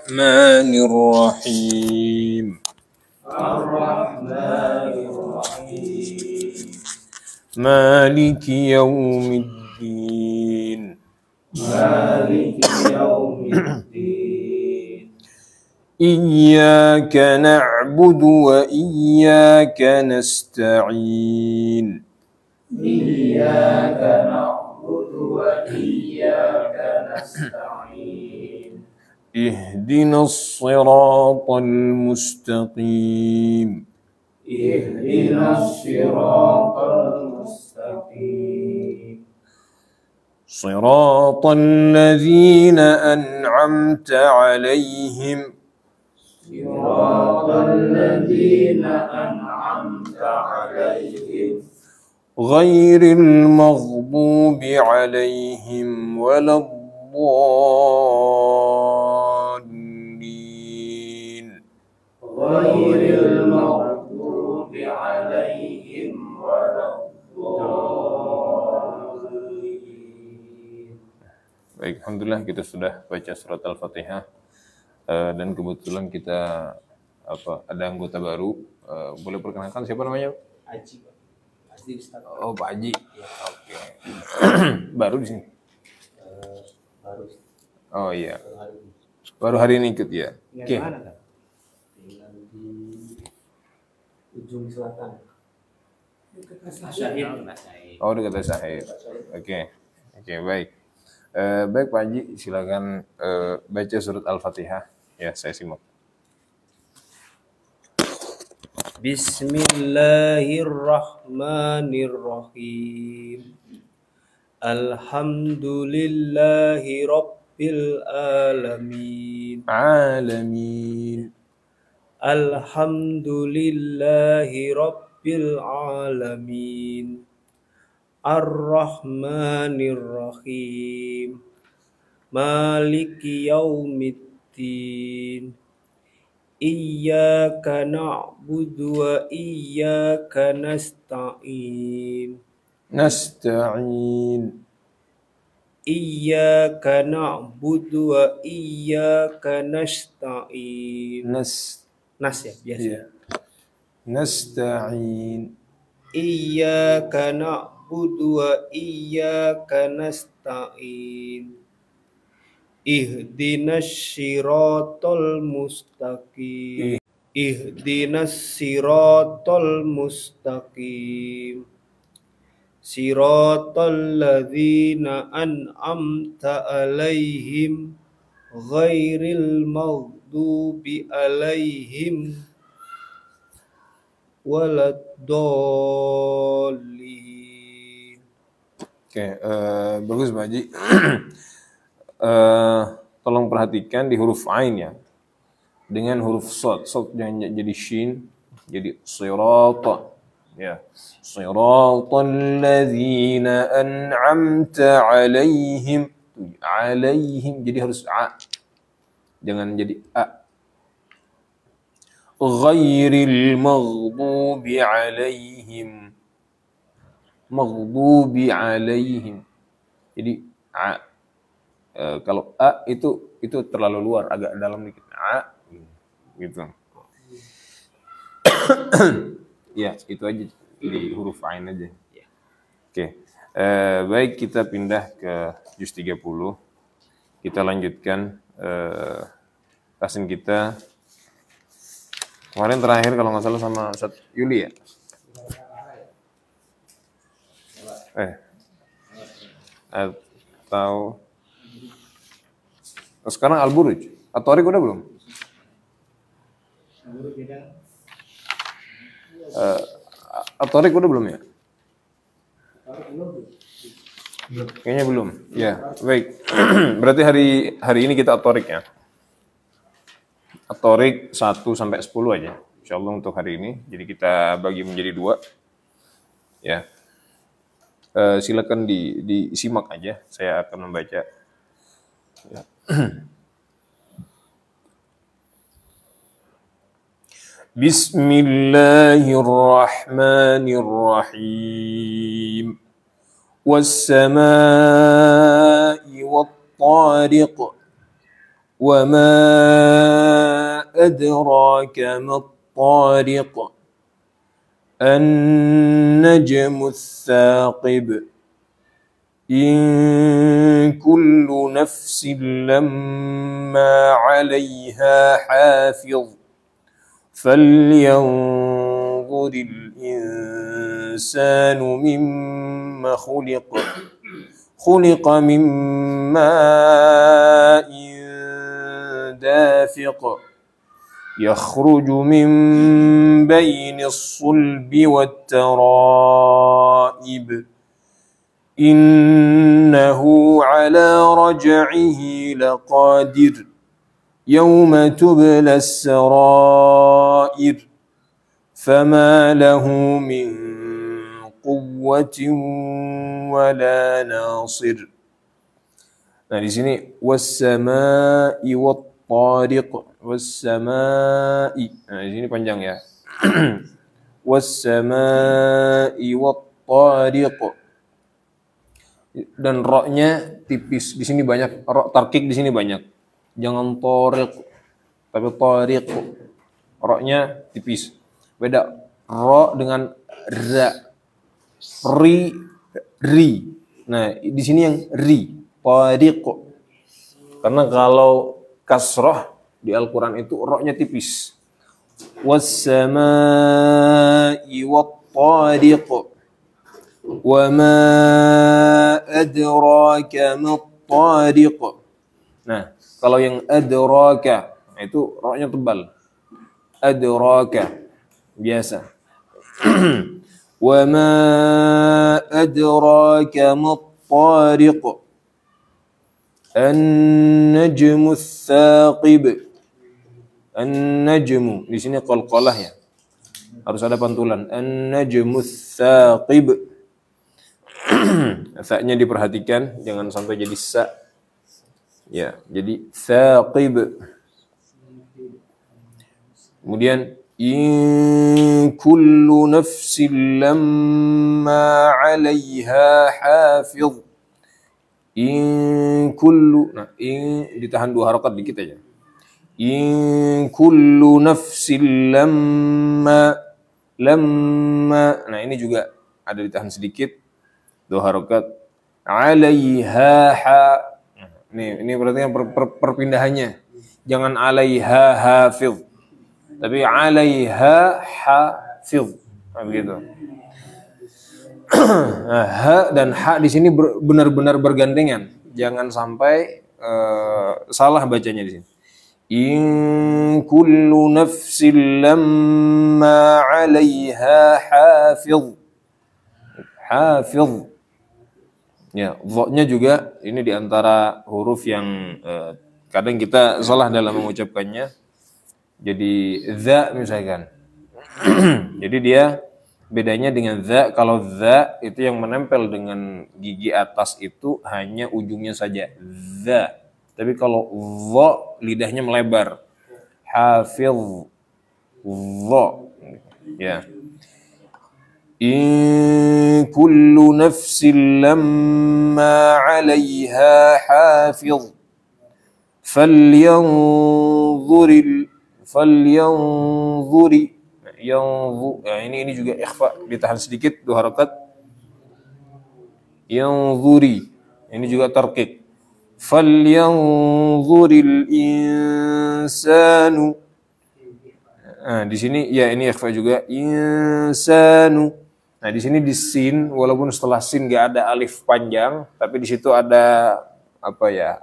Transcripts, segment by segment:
الرحمن الرحيم مالك يوم الدين إياك نعبد وإياك نستعين اهدنا الصراط المستقيم صراط الذين أنعمت عليهم غير المغضوب عليهم ولا الضالين Baik, alhamdulillah kita sudah baca surat Al-Fatihah. Dan kebetulan kita ada anggota baru. Boleh perkenalkan siapa namanya? Haji, Pak. Asli Ustaz. Oh, Pak Haji. Oke. Baru di sini. Baru. Oh iya. Baru hari ini ikut ya. Oke. Mana, Kak? Tinggal di ujung selatan. Syahid. Oh, dekat Syahid. Oke. Oke, baik. Baik Pak Haji, silakan baca surat Al-Fatihah. Ya, saya simak. Bismillahirrahmanirrahim. Alhamdulillahi Rabbil alamin. Alamin. Alhamdulillahi Rabbil alamin. Ar-Rahmanir-Rahim. Maliki yaumiddin. Iyyaka na'budu wa iyyaka nasta'in. Nasta'in. Iyyaka na'budu wa iyyaka nasta'in. Nas ya biasa. Yeah. Nasta'in. Iyyaka na'budu wa iyyaka nasta'in. Ihdinas siratal mustaqim. Ihdinas siratal mustaqim. Siratal ladzina an'amta alaihim ghairil maghdubi alaihim waladdallin. Oke, bagus Pak Haji. Tolong perhatikan di huruf ain ya. Dengan huruf shad, shad jangan jadi shin, jadi sirata. Ya. Siratal ladzina an'amta alaihim. Alaihim jadi harus a. Jangan jadi a. Ghairil maghdubi alaihim. Maghdubi alaihim. Jadi a. Kalau a itu terlalu luar, agak dalam dikit. A gitu. Ya, itu aja di huruf ain aja. Oke. Baik, kita pindah ke juz 30. Kita lanjutkan tasin kita. Kemarin terakhir kalau nggak salah sama Ustaz Yuli ya? Atau sekarang Al-Buruj. At-Tariq udah belum? At-Tariq udah belum ya? Kayaknya belum. Ya, baik. Berarti hari ini kita At-Tariq ya. At-Tariq 1 sampai 10 aja. Insyaallah untuk hari ini. Jadi kita bagi menjadi 2. Ya. Silakan disimak aja. Saya akan membaca. Ya. Bismillahirrahmanirrahim. Was-samaa'i wat-tariq. وما أدراك ما الطارق النجم الثاقب إن كل نفس لما عليها حافظ فلينظر الإنسان مما خلق من ماء دافق يخرج من بين الصلب والترائب إنه على رجعه لقادر يوم تبلى السرائر فما له من قوة ولا ناصر. Nah di sini wassama'i wattariq, wassama'i. Nah di sini panjang ya. Wassama'i wattariq. Dan roknya tipis. Di sini banyak rok tarkik, di sini banyak. Jangan tariq, tapi tariq. Roknya tipis. Beda ro dengan ra. Ri. Nah, di sini yang ri. Tariq. Karena kalau kasrah di Al-Quran itu roknya tipis. Wassama'i wattariq. Wa ma adraka mattariq. Nah, kalau yang adraka itu roknya tebal. Adraka biasa. Wa ma adraka mattariq. An-najmu tsaqib. An-najmu di sini qalqalah ya. Harus ada pantulan. An-najmu tsaqib. Fa-nya diperhatikan jangan sampai jadi sa. Ya, jadi tsaqib. Kemudian in kullu nafsin lamma 'alaiha hafiz. In kullu, nah in ditahan 2 harokat dikit aja. In kullu nafsin lamma, nah ini juga ada ditahan sedikit 2 harokat. 'Alaiha ha. Ini berarti perpindahannya. Jangan 'alaiha hafiz. Tapi 'alaiha hafiz. Nah, begitu. Nah, ha dan ha di sini benar-benar bergandengan. Jangan sampai salah bacanya di sini. In kullu nafsin lamma 'alaiha hafiz. Hafiz. Ya, dha-nya juga ini di antara huruf yang kadang kita salah dalam mengucapkannya. Jadi dza misalkan. Jadi dia bedanya dengan dza, kalau dza itu yang menempel dengan gigi atas itu hanya ujungnya saja, dza. Tapi kalau dha lidahnya melebar. Hafiz. Dha. Ya. In kullu nafsin lamma 'alaiha hafiz. Falyanzuri. Ini juga ikhfa, ditahan sedikit 2 harakat. Yanzuri, ini juga tarqiq. Falyanzuril insanu. Nah, di sini ya ini ikhfa juga insanu. Nah, di sini di sin, walaupun setelah sin enggak ada alif panjang, tapi di situ ada apa ya?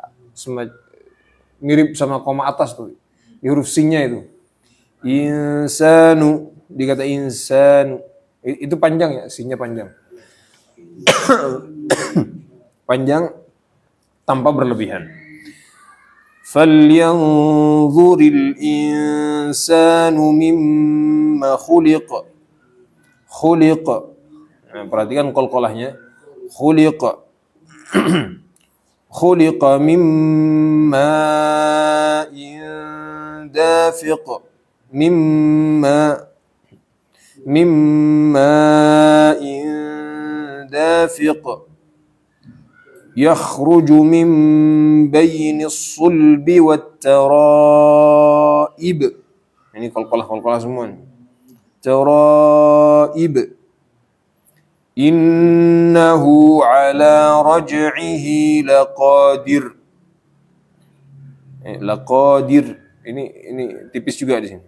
Mirip sama koma atas tuh. Di huruf sinnya itu. Insanu, dikata insanu. Itu panjang ya, sinnya panjang. Panjang tanpa berlebihan. Falyanzuril insanu mimma khuliq. Khuliq. Nah, perhatikan qalqalahnya. Khuliq. Khuliqa mimma dafiq. Mimma dafiq. yakhruju min bainis sulbi wat taraib. Ini qalqalah semua. Taraib. Innahu ala raj'ihi laqadir. Laqadir. Ini tipis juga di sini.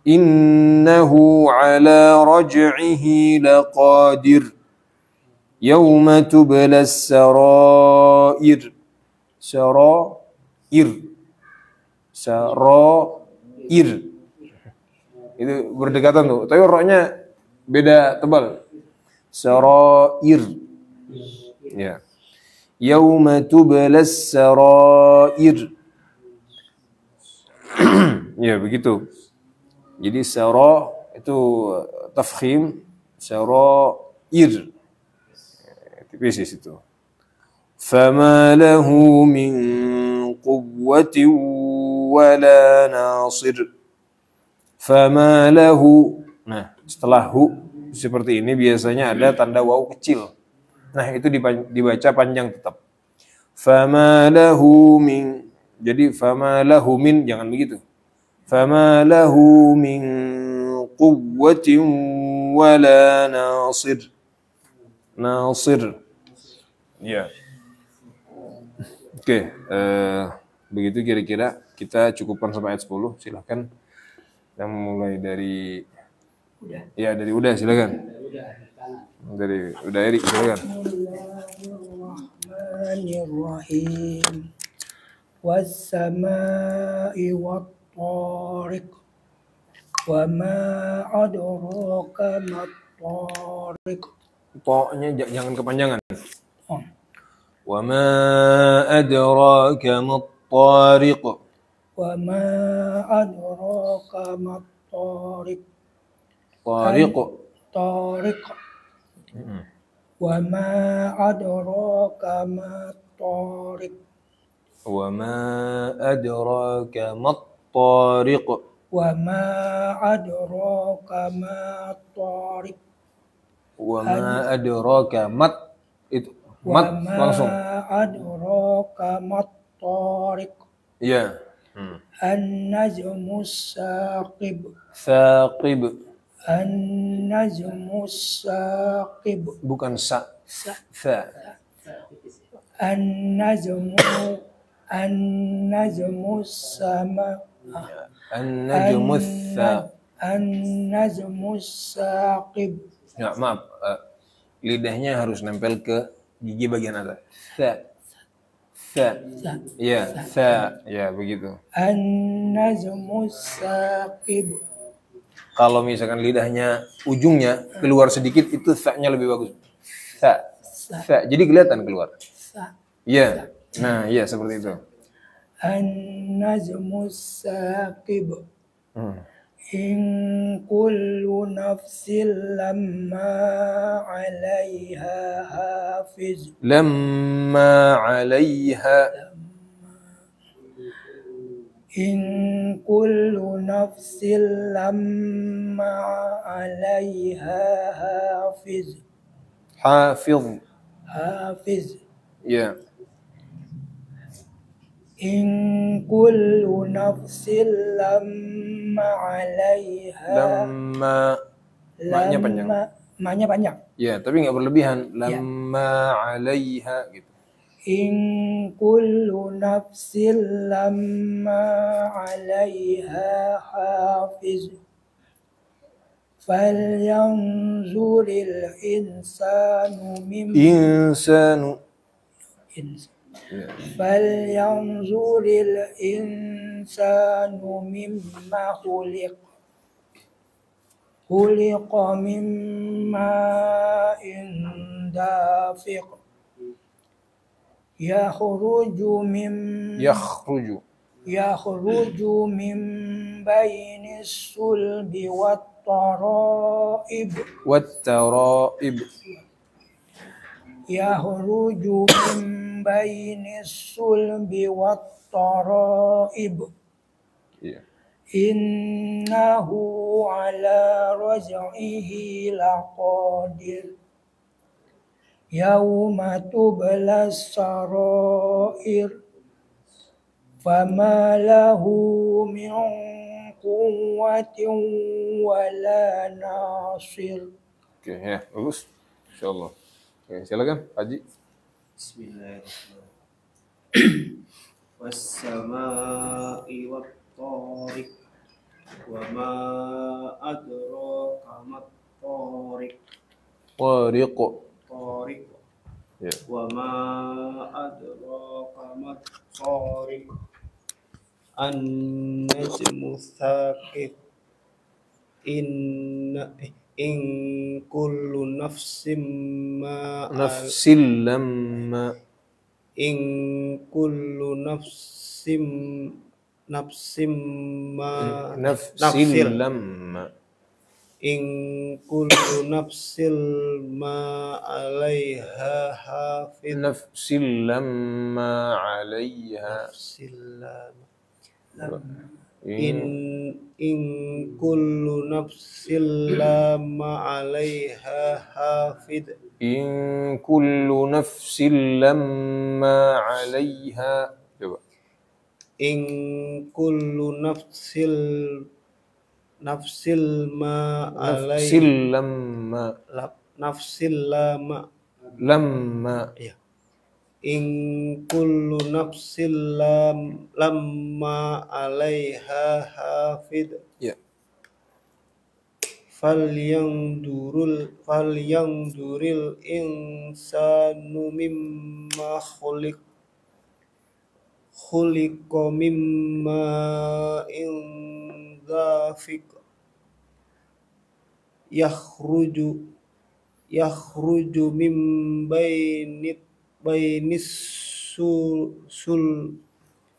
Innahu ala raj'ihi laqadir. Yawma tublas sarair. Sarair. Sarair. Itu berdekatan tuh. Tapi roknya beda tebal. Sarair. Ya. Yawma tublas sarair. Ya, begitu. Jadi sara itu tafkhim, sarair. Tipis di situ. Fama lahu min quwwatin wala nasir. Fama lahu. Nah, setelah hu seperti ini biasanya ada tanda waw kecil. Nah, itu dibaca panjang tetap. Fama lahu min. Jadi fama lahu min jangan begitu. Fama lahu min quwwatin wala nasir. Nasir. Ya. Oke, begitu kira-kira kita cukupkan sampai ayat 10. Silakan. Kita mulai dari ya dari udah silakan. Dari udah Erik silakan. Bismillahirrahmanirrahim. Was-samaa'i wat-tariq. Wa ma adraka mat-tariq. Pokoknya jangan kepanjangan. Oh. Wa ma adraka mat-tariq. Wa ma adraka mat-tariq. Tariq. Tariq. Wa ma adraka mat-tariq. Wa ma adraka mat-tariq. Wa ma adraka mat-tariq. Wa ma adraka mat itu mat langsung. Wa ma adraka mat-tariq. Iya. An-najmus saqib. Saqib. An-najmus saqib. Bukan sa. Sa. An-najmus sama. An-najmus sa. An-najmus saqib. Ya, maaf. Lidahnya harus nempel ke gigi bagian atas. Sa. Ya, sa. Ya, begitu. An-najmus saqib. Kalau misalkan lidahnya ujungnya keluar sedikit itu sa-nya lebih bagus. Sa. Jadi kelihatan keluar. Iya. Nah, iya seperti itu. An-najmus saqib. In kullu nafsin lamma 'alaiha hafiz. Lamma 'alaiha. In kullu nafsin lamma 'alaiha hafiz. Hafiz. Ya. In kullu nafsin lamma 'alaiha. Lamma. Maknya panjang. Maknya panjang. Ya, tapi nggak berlebihan. Lamma 'alaiha gitu. In kullu nafsin lamma 'alaiha hafiz. Falyanzuril insanu Insanu. Falyanzuril insanu mimma khuliq. Khuliqa mimma dafiq. Yakhruju min bainis sulbi wat-taraib. Yakhruju min bainis sulbi wat-taraib. Innahu ala raj'ihi laqadir. Yauma tublas sarair fama lahu min quwwatin wala nasir. Oke, ya, bagus. Insyaallah. Oke, silakan, Haji. Bismillahirrahmanirrahim. Was-samaa'i wat-thariq wa ma adraka mat-thariq. Tariq. Thariq Ya. wa ma adraka mat-thariq. An-najmu tsaqib. In kullu nafsin ma Nafsil lamma. in kullu nafsin ma Nafsil lamma. in kullu nafsin ma 'alaiha hafidh. Nafsil lamma 'alaiha. In kullu nafsin ma 'alaiha hafidh. In kullu nafsin lamma 'alaiha. Coba. In kullu nafsil ma 'alaiha Nafsil lamma. nafsil lama Lamma. ya. In kullu nafsin lamma 'alaiha hafidh. Ya. Falyanzuril insanu mimma khuliqa mimma in dhafiq yakhruju min bainis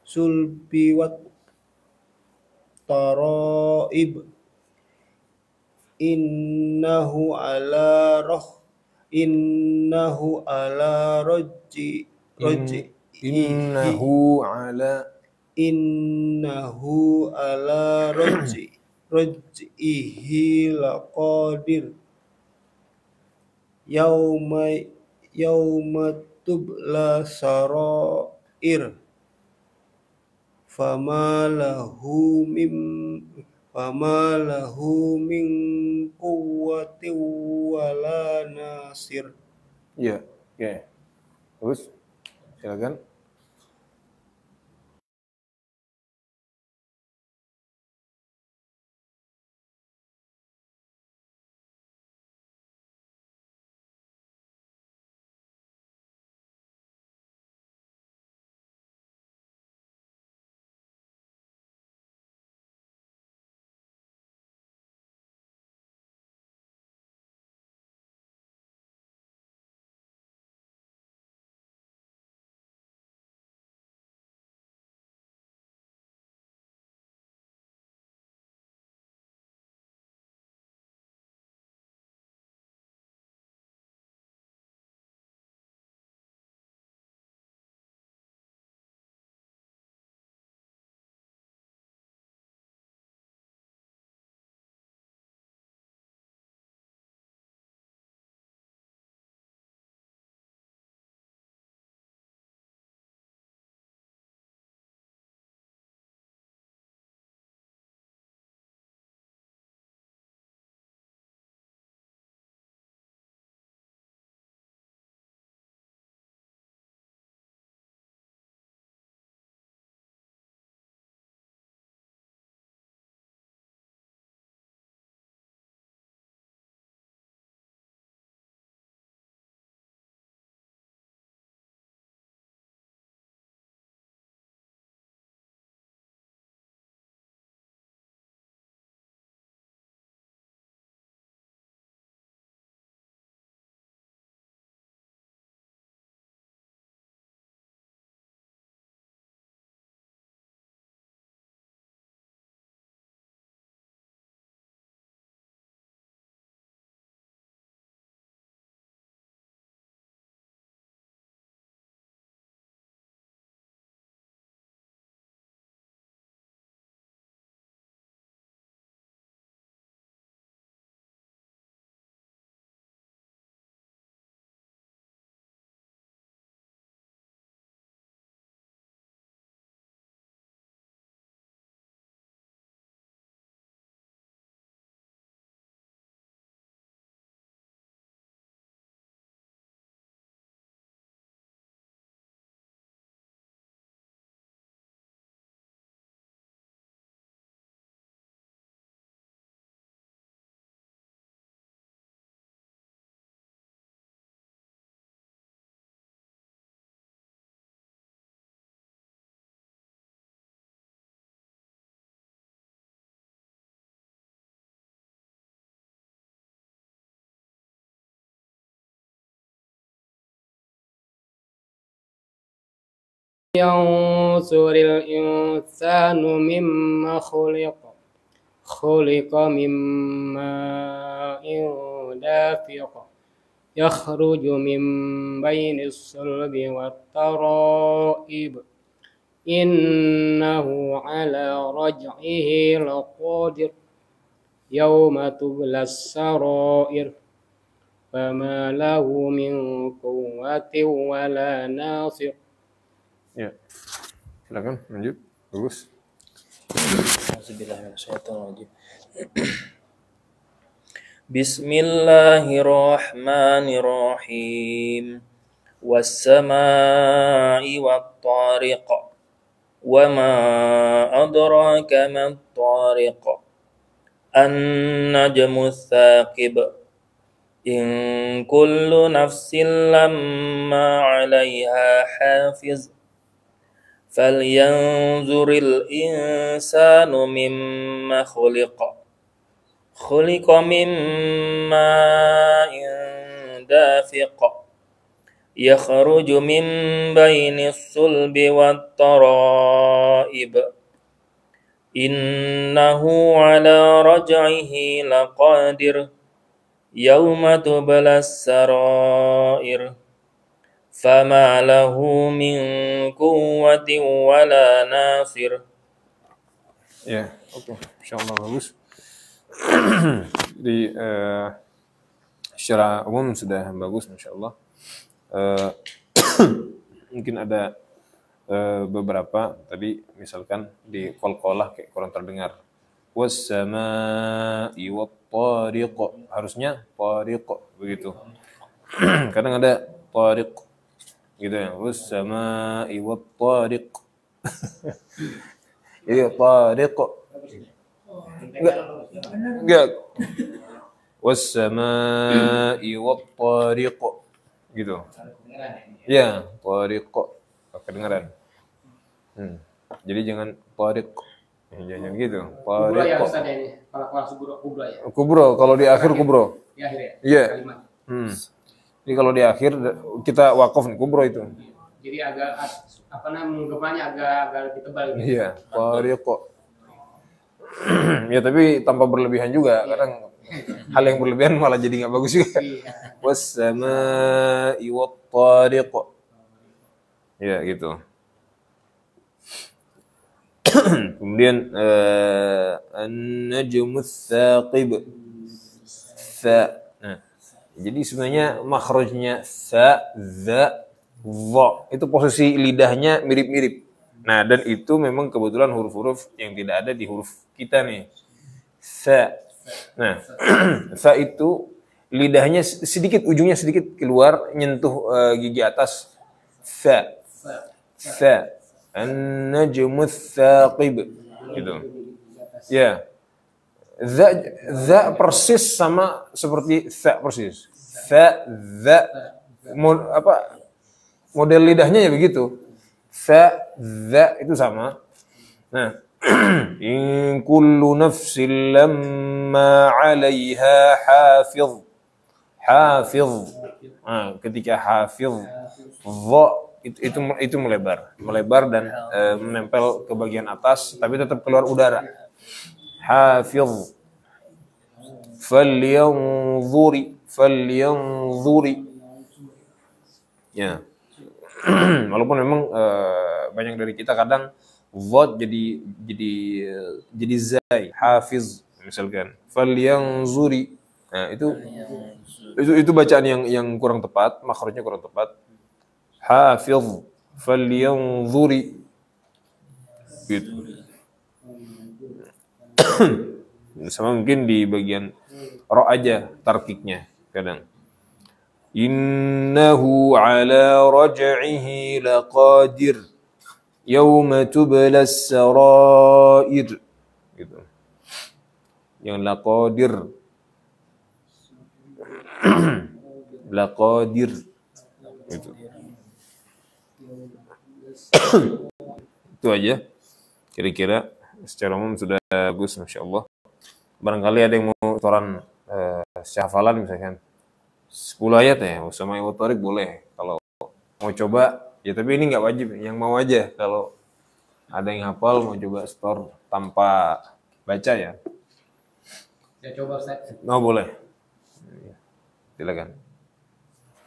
sulbi wat taraib. Innahu ala raj'i Innahu ala raj'ihi laqadir. Yauma tubla sarair fama lahu min quwwatin wala nasir. ya. Oke. Bagus. Silakan. ينظر الإنسان مما خلق من ماء دافق يخرج من بين الصلب والترائب إنه على رجعه لقادر يوم تبلى السرائر فما له من قوة ولا ناصر. Ya, silakan lanjut. Bagus. Bismillahirrahmanirrahim. Was-samaa'i wat-tariq. Wa ma adraka mat-tariq. An-najmu ats-tsaqib. In kullu nafsin lamma 'alaiha hafiz. Falyanzuril insanu mimma khuliqa. Khuliqa mimma dafiq. Yakhruju min bainis sulbi wat taraib. Innahu ala raj'ihi laqadir. Yawma tublas sarair. Fama lahu min quwwatin wala nasir. Ya, oke. Insyaallah bagus. Jadi secara umum sudah bagus, insyaallah. Mungkin ada beberapa tadi misalkan di qalqalah kayak kurang terdengar. Was-samaa'i wat-tariq. Harusnya tariq begitu. Kadang ada tariq gitu ya. Was-samaa'i wat-tariq. Jadi tariq. Enggak. Was-samaa'i wat-tariq. Gitu. Ya, tariq. Kedengaran. Jadi jangan tariq. Jangan gitu. Kubro ya Tariq. Ustaz ini. Kalau kubro ya. Kubro, kalau di akhir kubro. Di akhir ya. Iya. Kalimat. Jadi kalau di akhir kita wakaf nih kubro itu. Jadi agak apa namanya menggemanya agak lebih tebal gitu. Iya, tariq. Ya tapi tanpa berlebihan juga. Kadang hal yang berlebihan malah jadi nggak bagus juga. Was-samaa'i wat-tariq. Ya gitu. Kemudian an-najmu ats-tsaqib. Fa. Nah, jadi sebenarnya makhrajnya sa, za, dha itu posisi lidahnya mirip-mirip. Nah, dan itu memang kebetulan huruf-huruf yang tidak ada di huruf kita nih. Sa. Nah, sa itu lidahnya sedikit, ujungnya sedikit keluar nyentuh gigi atas. Sa. Sa. An-najmu ats-tsaqib. Gitu. Ya. Za persis sama seperti sa persis. Sa, za. Model lidahnya ya begitu. Sa, za itu sama. Nah, in kullu nafsin lamma 'alaiha hafiz. Hafiz. Nah, ketika hafiz, dha itu melebar dan menempel ke bagian atas tapi tetap keluar udara. Hafiz. Falyanzuri. Ya. Walaupun memang banyak dari kita kadang dhad jadi zai, hafiz misalkan. Falyanzuri. Nah, itu bacaan yang kurang tepat, makhrajnya kurang tepat. Hafiz. Falyanzuri. Gitu. Sama mungkin di bagian ro aja tarkiknya kadang. Innahu ala raj'ihi laqadir. Yawma tublas sarair. Gitu. Yang laqadir. Laqadir. Gitu. Itu aja. Kira-kira secara umum sudah bagus, Masya Allah. Barangkali ada yang mau toran hafalan misalkan 10 ayat ya, sama wat-tariq boleh. Kalau mau coba Ya tapi ini nggak wajib, yang mau aja kalau ada yang hafal mau coba store tanpa baca ya. Saya coba Ustaz. Oh boleh. Silakan.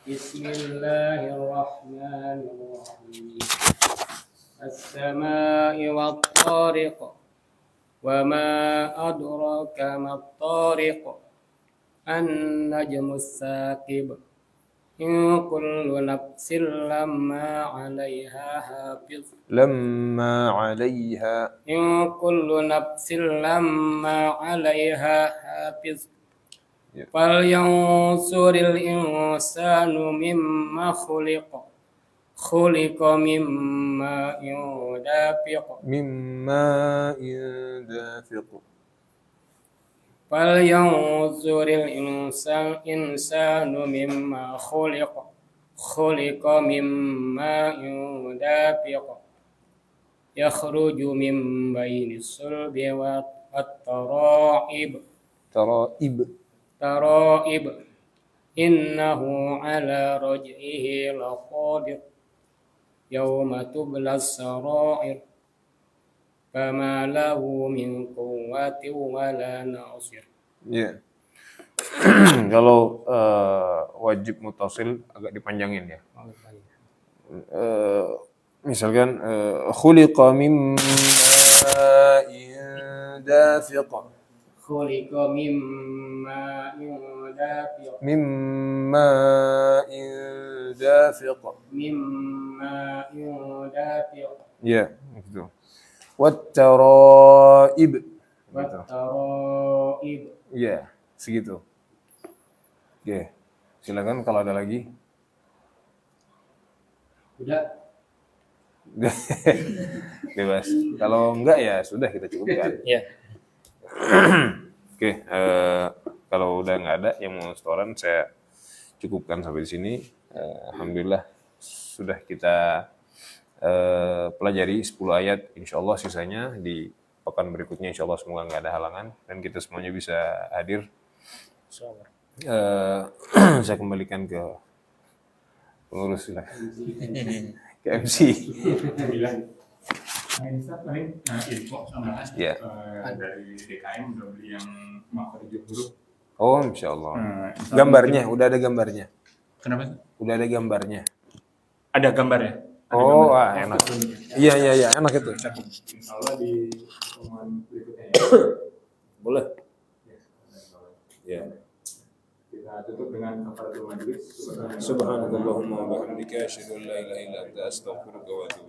Bismillahirrahmanirrahim. As-samaa'i wat-tariq. Wa ma adraka mat-tariq. An-najmus saqib. In kullu nafsin lamma 'alaiha hafiz. Lamma 'alaiha. In kullu nafsin lamma 'alaiha hafiz. Ya. Falyanzuril insanu mimma khuliqa. Khuliqa mimma dafiq. Mimma dafiq. Falyanzuril insanu mimma khuliqa. Khuliqa mimma dafiq. Yakhruju min bainis sulbi wat-tara'ib. Tara'ib. Innahu ala raj'ihi laqadir. Yawma tublas sarair. Fama lahu min quwwatin wala nasir. Ya. Kalau wajib mutasil agak dipanjangin ya. Misalkan khuliqa mimma dafiq. Khuliqa mimma dafiq. Mimma dafiq. Mimma dafiq. Ya, gitu. Wat-tara'ib. Wat-tara'ib. Ya, segitu. Oke. Silakan kalau ada lagi. Udah. Bebas. Kalau enggak ya sudah kita cukupkan. Ya. Oke, kalau udah nggak ada yang mau setoran saya cukupkan sampai di sini. Alhamdulillah sudah kita pelajari 10 ayat. Insyaallah sisanya di pekan berikutnya insyaallah semoga nggak ada halangan dan kita semuanya bisa hadir. Saya kembalikan ke pengurus lah. Ke MC. Ustaz paling info sama Ya. dari DKM udah beli yang makhrij huruf. Oh, insyaallah. Gambarnya, udah ada gambarnya. Kenapa? Udah ada gambarnya. Ada gambarnya. Oh, wah, enak. Iya, enak itu. Insya Allah di pertemuan berikutnya. Boleh. Ya. Kita tutup dengan kafaratul majlis. Subhanakallahumma wa bihamdika asyhadu an la ilaha illa anta astaghfiruka wa atubu